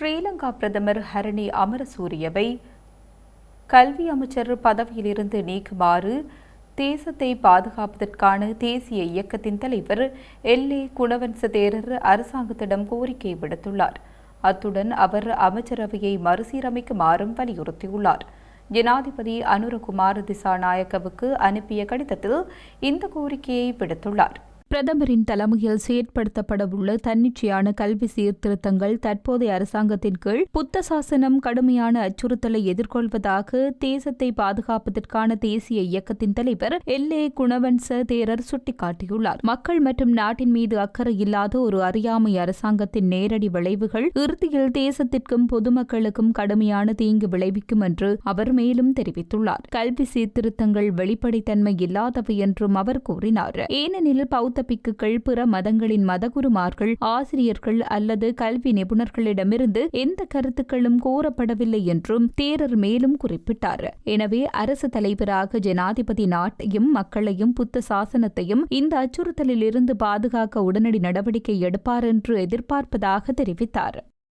ஸ்ரீலங்கா பிரதமர் ஹரணி அமரசூரியவை கல்வி அமைச்சர் பதவியிலிருந்து நீக்குமாறு தேசத்தை பாதுகாப்பதற்கான தேசிய இயக்கத்தின் தலைவர் எல்ஏ குணவன்ச தேரர் அரசாங்கத்திடம் கோரிக்கை விடுத்துள்ளார். அத்துடன் அவர் அமைச்சரவையை மறுசீரமைக்குமாறும் வலியுறுத்தியுள்ளார். ஜனாதிபதி அனுரகுமார திசாநாயக்கவுக்கு அனுப்பிய கடிதத்தில் இந்த கோரிக்கையை விடுத்துள்ளார். பிரதமரின் தலைமையில் செயற்படுத்தப்படவுள்ள தன்னிச்சையான கல்வி சீர்திருத்தங்கள் தற்போதைய அரசாங்கத்தின் கீழ் புத்த சாசனம் கடுமையான அச்சுறுத்தலை எதிர்கொள்வதாக தேசத்தை பாதுகாப்பதற்கான தேசிய இயக்கத்தின் தலைவர் எல்ஏ குணவன்ச தேரர் சுட்டிக்காட்டியுள்ளார். மக்கள் மற்றும் நாட்டின் மீது அக்கறை இல்லாத ஒரு அறியாமை அரசாங்கத்தின் நேரடி விளைவுகள் இறுதியில் தேசத்திற்கும் பொதுமக்களுக்கும் கடுமையான தீங்கு விளைவிக்கும் என்று அவர் மேலும் தெரிவித்துள்ளார். கல்வி சீர்திருத்தங்கள் வெளிப்படைத்தன்மை இல்லாதவை என்றும் அவர் கூறினார். ஏனெனில் பௌத்த பிக்குகள் பிற மதங்களின் மதகுருமார்கள், ஆசிரியர்கள் அல்லது கல்வி நிபுணர்களிடமிருந்து எந்த கருத்துக்களும் கோரப்படவில்லை என்றும் தேரர் மேலும் குறிப்பிட்டார். எனவே அரசு தலைவராக ஜனாதிபதி நாட்டையும் மக்களையும் புத்த சாசனத்தையும் இந்த அச்சுறுத்தலில் இருந்து பாதுகாக்க உடனடி நடவடிக்கை எடுப்பார் என்று எதிர்பார்ப்பதாக தெரிவித்தார்.